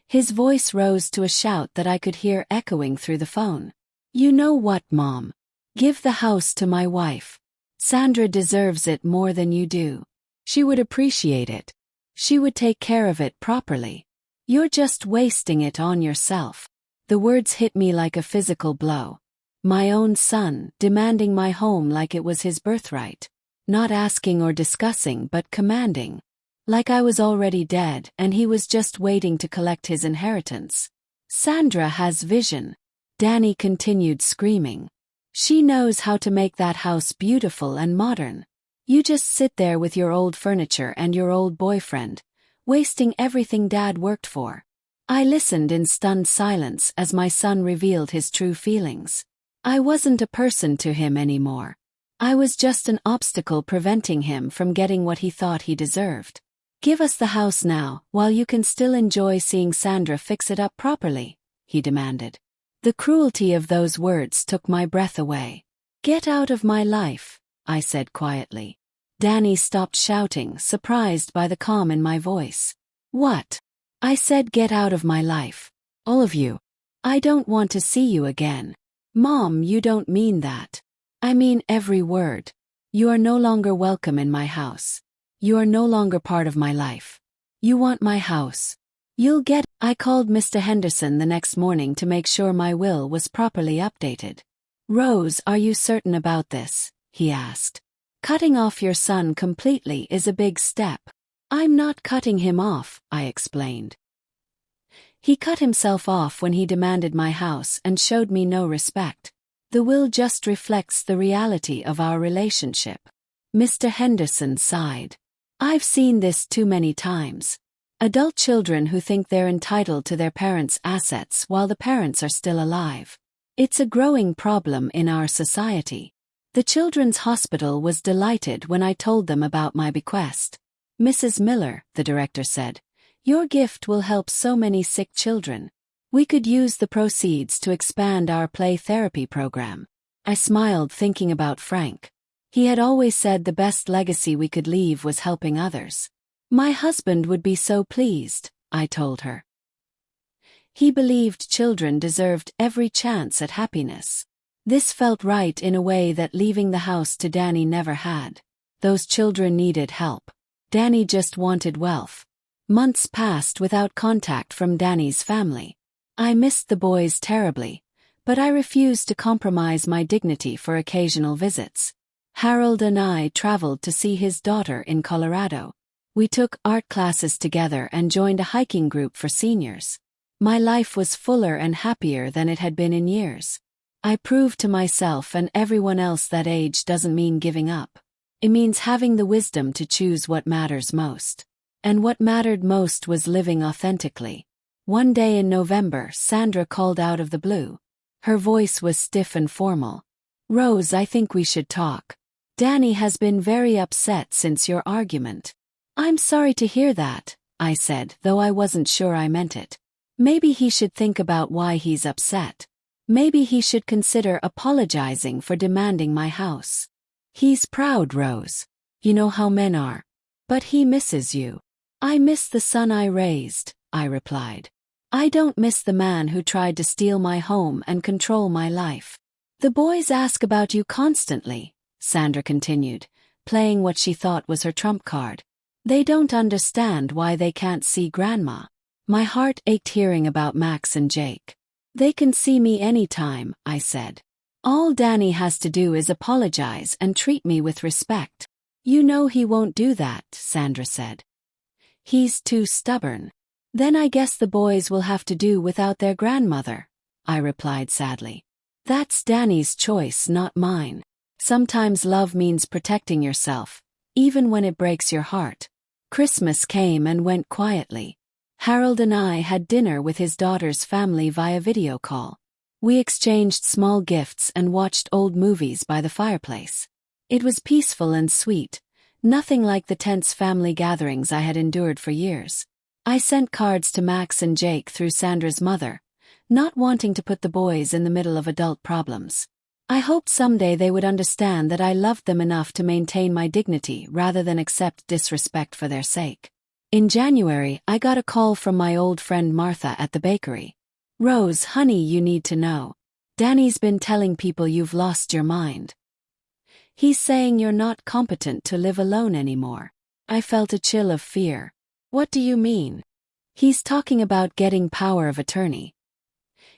His voice rose to a shout that I could hear echoing through the phone. "You know what, Mom? Give the house to my wife. Sandra deserves it more than you do. She would appreciate it. She would take care of it properly. You're just wasting it on yourself." The words hit me like a physical blow. My own son, demanding my home like it was his birthright. Not asking or discussing but commanding. Like I was already dead and he was just waiting to collect his inheritance. "Sandra has vision," Danny continued screaming. "She knows how to make that house beautiful and modern. You just sit there with your old furniture and your old boyfriend, wasting everything Dad worked for." I listened in stunned silence as my son revealed his true feelings. I wasn't a person to him anymore. I was just an obstacle preventing him from getting what he thought he deserved. "Give us the house now, while you can still enjoy seeing Sandra fix it up properly," he demanded. The cruelty of those words took my breath away. "Get out of my life," I said quietly. Danny stopped shouting, surprised by the calm in my voice. "What?" I said, "Get out of my life. All of you. I don't want to see you again." "Mom, you don't mean that." "I mean every word. You are no longer welcome in my house. You are no longer part of my life. You want my house. You'll get." I called Mr. Henderson the next morning to make sure my will was properly updated. "Rose, are you certain about this?" he asked. "Cutting off your son completely is a big step." "I'm not cutting him off," I explained. "He cut himself off when he demanded my house and showed me no respect. The will just reflects the reality of our relationship." Mr. Henderson sighed. "I've seen this too many times. Adult children who think they're entitled to their parents' assets while the parents are still alive. It's a growing problem in our society." The Children's Hospital was delighted when I told them about my bequest. "Mrs. Miller," the director said, "your gift will help so many sick children. We could use the proceeds to expand our play therapy program." I smiled thinking about Frank. He had always said the best legacy we could leave was helping others. "My husband would be so pleased," I told her. He believed children deserved every chance at happiness. This felt right in a way that leaving the house to Danny never had. Those children needed help. Danny just wanted wealth. Months passed without contact from Danny's family. I missed the boys terribly, But I refused to compromise my dignity for occasional visits. Harold and I traveled to see his daughter in Colorado. We took art classes together and joined a hiking group for seniors. My life was fuller and happier than it had been in years. I proved to myself and everyone else that age doesn't mean giving up. It means having the wisdom to choose what matters most. And what mattered most was living authentically. One day in November, Sandra called out of the blue. Her voice was stiff and formal. "Rose, I think we should talk. Danny has been very upset since your argument." "I'm sorry to hear that," I said, though I wasn't sure I meant it. "Maybe he should think about why he's upset. Maybe he should consider apologizing for demanding my house. He's proud, Rose. You know how men are. But he misses you." "I miss the son I raised," I replied. "I don't miss the man who tried to steal my home and control my life." "The boys ask about you constantly," Sandra continued, playing what she thought was her trump card. "They don't understand why they can't see Grandma." My heart ached hearing about Max and Jake. "They can see me anytime," I said. "All Danny has to do is apologize and treat me with respect." "You know he won't do that," Sandra said. "He's too stubborn." "Then I guess the boys will have to do without their grandmother," I replied sadly. "That's Danny's choice, not mine. Sometimes love means protecting yourself, even when it breaks your heart." Christmas came and went quietly. Harold and I had dinner with his daughter's family via video call. We exchanged small gifts and watched old movies by the fireplace. It was peaceful and sweet, nothing like the tense family gatherings I had endured for years. I sent cards to Max and Jake through Sandra's mother, not wanting to put the boys in the middle of adult problems. I hoped someday they would understand that I loved them enough to maintain my dignity rather than accept disrespect for their sake. In January, I got a call from my old friend Martha at the bakery. "Rose, honey, you need to know. Danny's been telling people you've lost your mind. He's saying you're not competent to live alone anymore." I felt a chill of fear. "What do you mean?" "He's talking about getting power of attorney.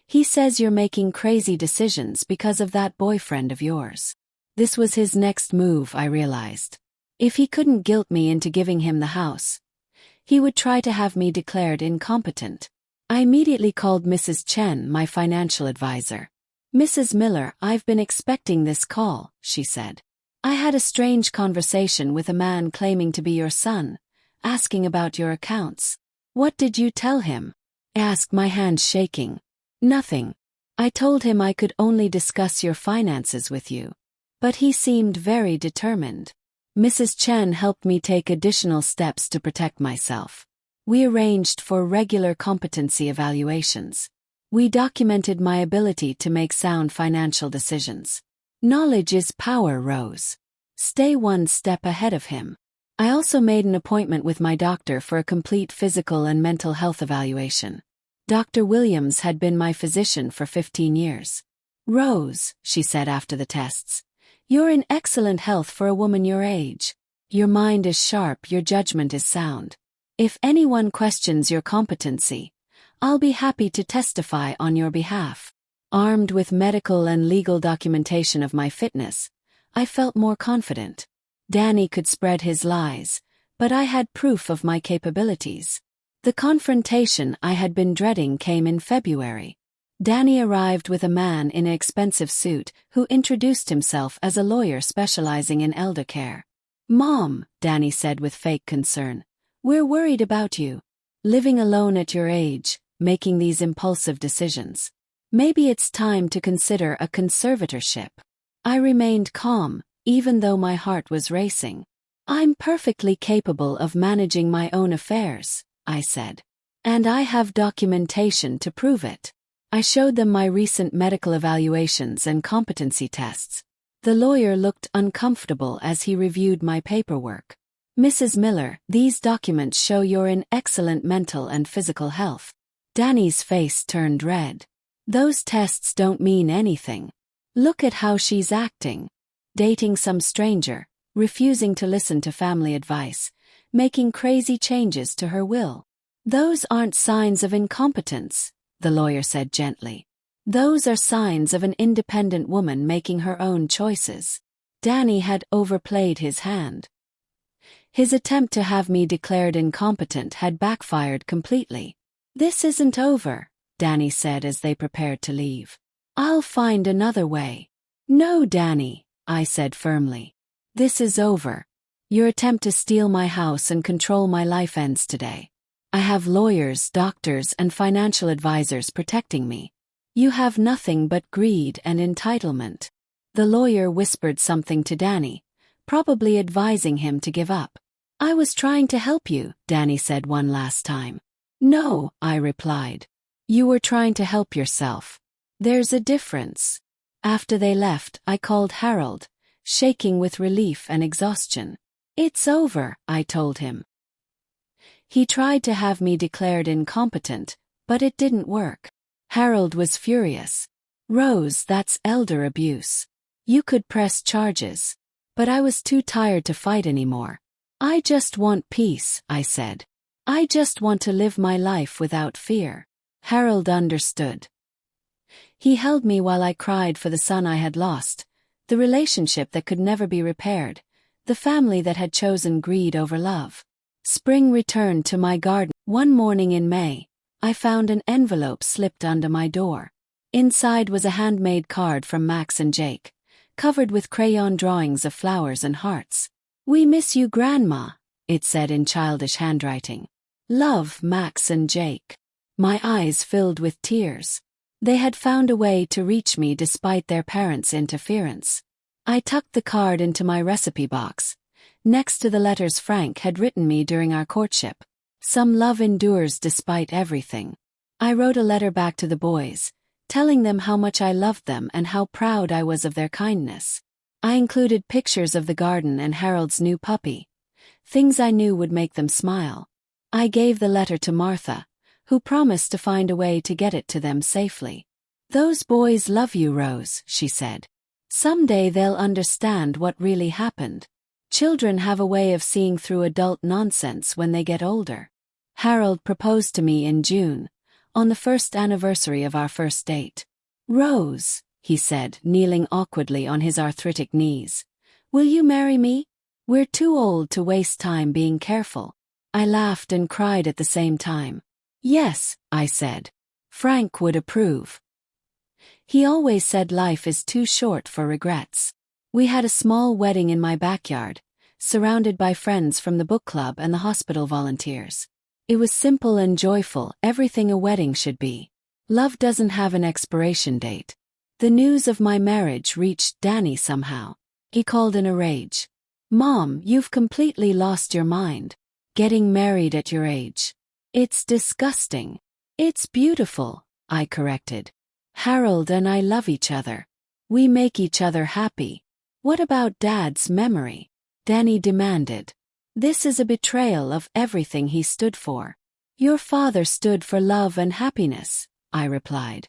He says you're making crazy decisions because of that boyfriend of yours." This was his next move, I realized. If he couldn't guilt me into giving him the house, he would try to have me declared incompetent. I immediately called Mrs. Chen, my financial advisor. "Mrs. Miller, I've been expecting this call," she said. "I had a strange conversation with a man claiming to be your son, asking about your accounts." "What did you tell him?" I asked, my hands shaking. "Nothing. I told him I could only discuss your finances with you. But he seemed very determined." Mrs. Chen helped me take additional steps to protect myself. We arranged for regular competency evaluations. We documented my ability to make sound financial decisions. Knowledge is power, Rose. Stay one step ahead of him. I also made an appointment with my doctor for a complete physical and mental health evaluation. Dr. Williams had been my physician for 15 years. "Rose," she said after the tests, "you're in excellent health for a woman your age. Your mind is sharp, your judgment is sound. If anyone questions your competency, I'll be happy to testify on your behalf." Armed with medical and legal documentation of my fitness, I felt more confident. Danny could spread his lies, but I had proof of my capabilities. The confrontation I had been dreading came in February. Danny arrived with a man in an expensive suit who introduced himself as a lawyer specializing in elder care. "Mom," Danny said with fake concern, "we're worried about you. Living alone at your age, making these impulsive decisions. Maybe it's time to consider a conservatorship." I remained calm, even though my heart was racing. "I'm perfectly capable of managing my own affairs," I said. "And I have documentation to prove it." I showed them my recent medical evaluations and competency tests. The lawyer looked uncomfortable as he reviewed my paperwork. "Mrs. Miller, these documents show you're in excellent mental and physical health." Danny's face turned red. "Those tests don't mean anything. Look at how she's acting. Dating some stranger, refusing to listen to family advice, making crazy changes to her will. Those aren't signs of incompetence," the lawyer said gently. Those are signs of an independent woman making her own choices. Danny had overplayed his hand. His attempt to have me declared incompetent had backfired completely. "This isn't over," Danny said as they prepared to leave. "I'll find another way." "No, Danny," I said firmly. "This is over. Your attempt to steal my house and control my life ends today. I have lawyers, doctors, and financial advisors protecting me. You have nothing but greed and entitlement." The lawyer whispered something to Danny, probably advising him to give up. "I was trying to help you," Danny said one last time. "No," I replied. "You were trying to help yourself. There's a difference." After they left, I called Harold, shaking with relief and exhaustion. "It's over," I told him. He tried to have me declared incompetent, but it didn't work. Harold was furious. "Rose, that's elder abuse. You could press charges." But I was too tired to fight anymore. "I just want peace," I said. "I just want to live my life without fear." Harold understood. He held me while I cried for the son I had lost, the relationship that could never be repaired, the family that had chosen greed over love. Spring returned to my garden. One morning in May, I found an envelope slipped under my door. Inside was a handmade card from Max and Jake, covered with crayon drawings of flowers and hearts. "We miss you, Grandma," it said in childish handwriting. "Love, Max and Jake." My eyes filled with tears. They had found a way to reach me despite their parents' interference. I tucked the card into my recipe box, next to the letters Frank had written me during our courtship. Some love endures despite everything. I wrote a letter back to the boys, telling them how much I loved them and how proud I was of their kindness. I included pictures of the garden and Harold's new puppy, things I knew would make them smile. I gave the letter to Martha, who promised to find a way to get it to them safely. "Those boys love you, Rose," she said. "Someday they'll understand what really happened. Children have a way of seeing through adult nonsense when they get older." Harold proposed to me in June, on the first anniversary of our first date. "Rose," he said, kneeling awkwardly on his arthritic knees, "will you marry me? We're too old to waste time being careful." I laughed and cried at the same time. "Yes," I said. "Frank would approve. He always said life is too short for regrets." We had a small wedding in my backyard, surrounded by friends from the book club and the hospital volunteers. It was simple and joyful, everything a wedding should be. Love doesn't have an expiration date. The news of my marriage reached Danny somehow. He called in a rage. "Mom, you've completely lost your mind. Getting married at your age. It's disgusting." "It's beautiful," I corrected. "Harold and I love each other. We make each other happy." "What about Dad's memory?" Danny demanded. "This is a betrayal of everything he stood for." "Your father stood for love and happiness," I replied.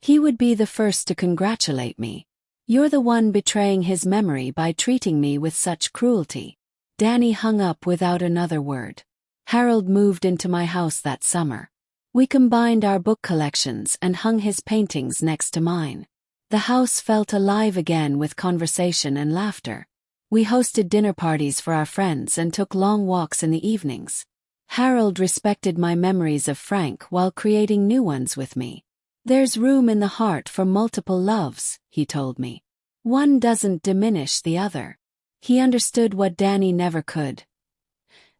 "He would be the first to congratulate me. You're the one betraying his memory by treating me with such cruelty." Danny hung up without another word. Harold moved into my house that summer. We combined our book collections and hung his paintings next to mine. The house felt alive again with conversation and laughter. We hosted dinner parties for our friends and took long walks in the evenings. Harold respected my memories of Frank while creating new ones with me. "There's room in the heart for multiple loves," he told me. "One doesn't diminish the other." He understood what Danny never could.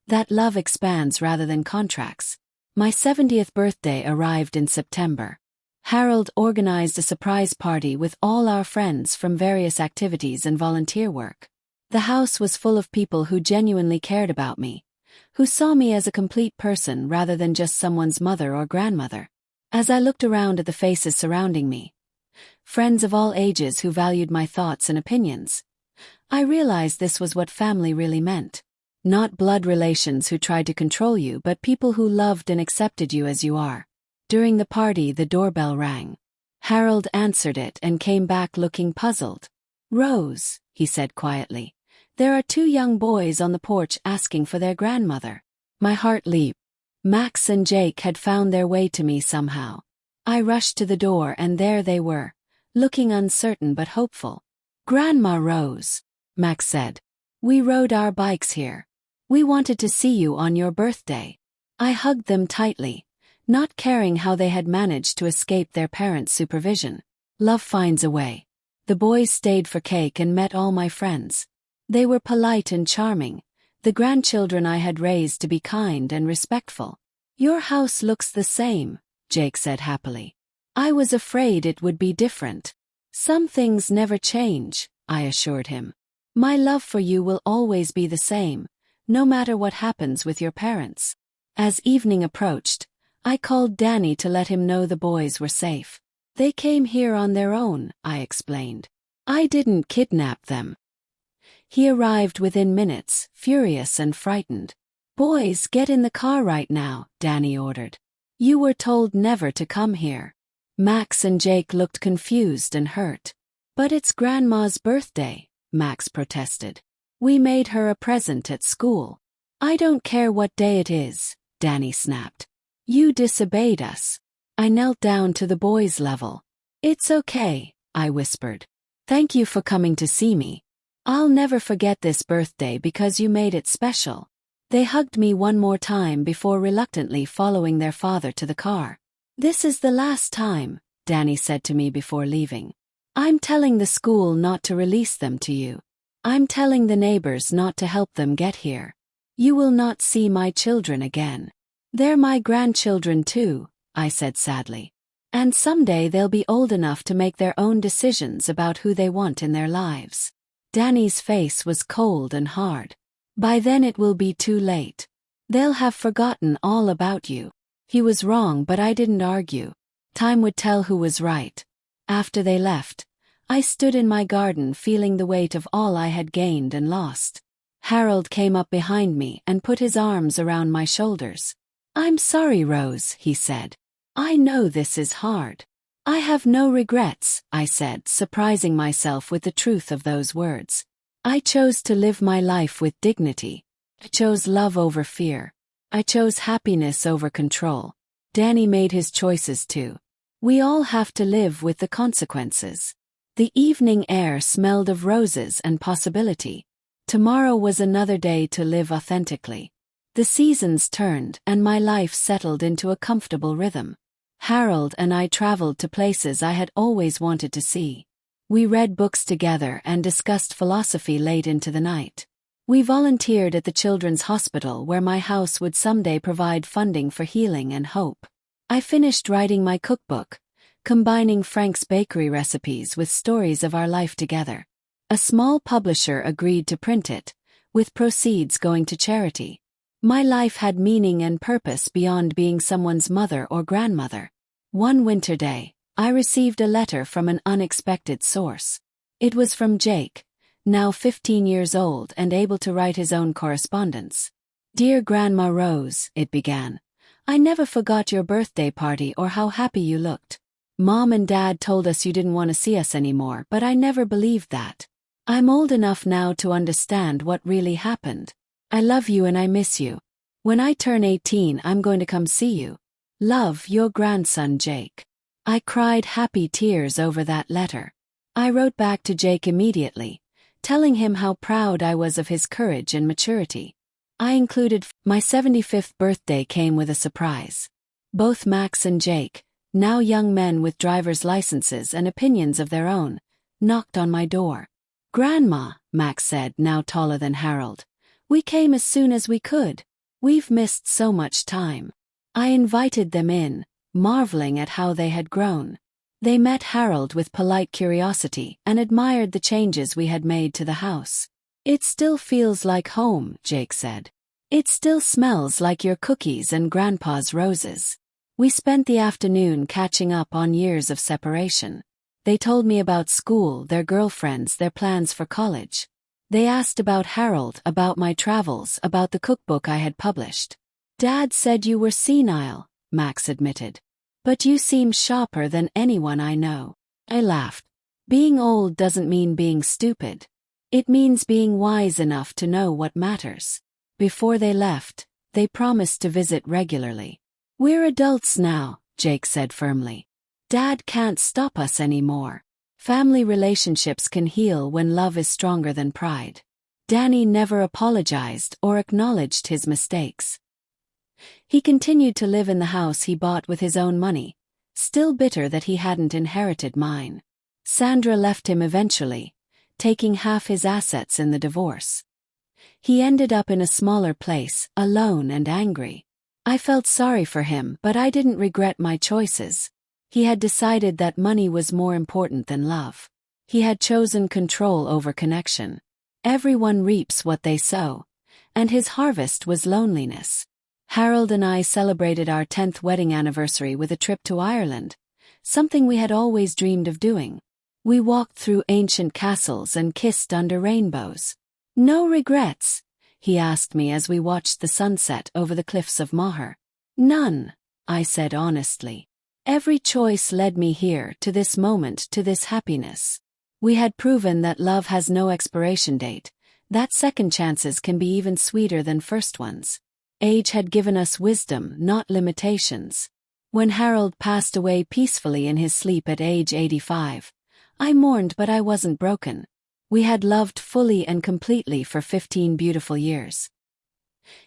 That love expands rather than contracts. My 70th birthday arrived in September. Harold organized a surprise party with all our friends from various activities and volunteer work. The house was full of people who genuinely cared about me, who saw me as a complete person rather than just someone's mother or grandmother. As I looked around at the faces surrounding me, friends of all ages who valued my thoughts and opinions, I realized this was what family really meant. Not blood relations who tried to control you, but people who loved and accepted you as you are. During the party, the doorbell rang. Harold answered it and came back looking puzzled. "Rose," he said quietly, "there are 2 young boys on the porch asking for their grandmother." My heart leaped. Max and Jake had found their way to me somehow. I rushed to the door and there they were, looking uncertain but hopeful. "Grandma Rose," Max said. "We rode our bikes here. We wanted to see you on your birthday." I hugged them tightly, not caring how they had managed to escape their parents' supervision. Love finds a way. The boys stayed for cake and met all my friends. They were polite and charming, the grandchildren I had raised to be kind and respectful. "Your house looks the same," Jake said happily. "I was afraid it would be different." "Some things never change," I assured him. "My love for you will always be the same, no matter what happens with your parents." As evening approached, I called Danny to let him know the boys were safe. "They came here on their own," I explained. "I didn't kidnap them." He arrived within minutes, furious and frightened. "Boys, get in the car right now," Danny ordered. "You were told never to come here." Max and Jake looked confused and hurt. "But it's Grandma's birthday," Max protested. "We made her a present at school." "I don't care what day it is," Danny snapped. "You disobeyed us." I knelt down to the boys' level. "It's okay," I whispered. "Thank you for coming to see me. I'll never forget this birthday because you made it special." They hugged me one more time before reluctantly following their father to the car. "This is the last time," Danny said to me before leaving. "I'm telling the school not to release them to you. I'm telling the neighbors not to help them get here. You will not see my children again. They're my grandchildren too," I said sadly. "And someday they'll be old enough to make their own decisions about who they want in their lives." Danny's face was cold and hard. "By then it will be too late. They'll have forgotten all about you." He was wrong, but I didn't argue. Time would tell who was right. After they left, I stood in my garden feeling the weight of all I had gained and lost. Harold came up behind me and put his arms around my shoulders. "I'm sorry, Rose," he said. "I know this is hard." "I have no regrets," I said, surprising myself with the truth of those words. "I chose to live my life with dignity. I chose love over fear. I chose happiness over control." Danny made his choices too. We all have to live with the consequences. The evening air smelled of roses and possibility. Tomorrow was another day to live authentically. The seasons turned and my life settled into a comfortable rhythm. Harold and I traveled to places I had always wanted to see. We read books together and discussed philosophy late into the night. We volunteered at the children's hospital where my house would someday provide funding for healing and hope. I finished writing my cookbook, combining Frank's bakery recipes with stories of our life together. A small publisher agreed to print it, with proceeds going to charity. My life had meaning and purpose beyond being someone's mother or grandmother. One winter day, I received a letter from an unexpected source. It was from Jake, now 15 years old and able to write his own correspondence. "Dear Grandma Rose," it began, "I never forgot your birthday party or how happy you looked. Mom and Dad told us you didn't want to see us anymore, but I never believed that. I'm old enough now to understand what really happened. I love you and I miss you. When I turn 18, I'm going to come see you. Love, your grandson Jake." I cried happy tears over that letter. I wrote back to Jake immediately, telling him how proud I was of his courage and maturity. I included my 75th birthday came with a surprise. Both Max and Jake, now young men with driver's licenses and opinions of their own, knocked on my door. "Grandma," Max said, now taller than Harold, "we came as soon as we could. We've missed so much time." I invited them in, marveling at how they had grown. They met Harold with polite curiosity and admired the changes we had made to the house. "It still feels like home," Jake said. "It still smells like your cookies and Grandpa's roses." We spent the afternoon catching up on years of separation. They told me about school, their girlfriends, their plans for college. They asked about Harold, about my travels, about the cookbook I had published. "Dad said you were senile," Max admitted. "But you seem sharper than anyone I know." I laughed. Being old doesn't mean being stupid. It means being wise enough to know what matters. Before they left, they promised to visit regularly. "We're adults now," Jake said firmly. Dad can't stop us anymore. Family relationships can heal when love is stronger than pride. Danny never apologized or acknowledged his mistakes. He continued to live in the house he bought with his own money, still bitter that he hadn't inherited mine. Sandra left him eventually, taking half his assets in the divorce. He ended up in a smaller place, alone and angry. I felt sorry for him, but I didn't regret my choices. He had decided that money was more important than love. He had chosen control over connection. Everyone reaps what they sow, and his harvest was loneliness. Harold and I celebrated our 10th wedding anniversary with a trip to Ireland, something we had always dreamed of doing. We walked through ancient castles and kissed under rainbows. No regrets? He asked me as we watched the sunset over the cliffs of Moher. None, I said honestly. Every choice led me here, to this moment, to this happiness. We had proven that love has no expiration date, that second chances can be even sweeter than first ones. Age had given us wisdom, not limitations. When Harold passed away peacefully in his sleep at age 85, I mourned, but I wasn't broken. We had loved fully and completely for 15 beautiful years.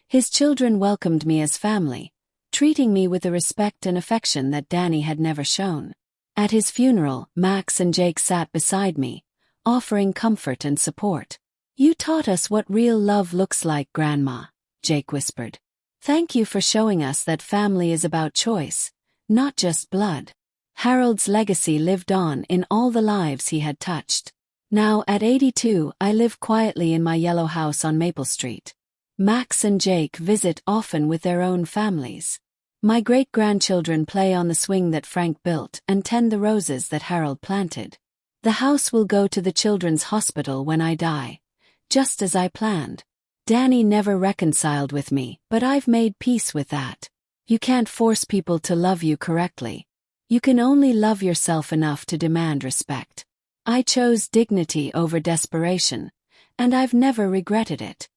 His children welcomed me as family, treating me with the respect and affection that Danny had never shown. At his funeral, Max and Jake sat beside me, offering comfort and support. "You taught us what real love looks like, Grandma," Jake whispered. "Thank you for showing us that family is about choice, not just blood." Harold's legacy lived on in all the lives he had touched. Now, at 82, I live quietly in my yellow house on Maple Street. Max and Jake visit often with their own families. My great-grandchildren play on the swing that Frank built and tend the roses that Harold planted. The house will go to the children's hospital when I die, just as I planned. Danny never reconciled with me, but I've made peace with that. You can't force people to love you correctly. You can only love yourself enough to demand respect. I chose dignity over desperation, and I've never regretted it.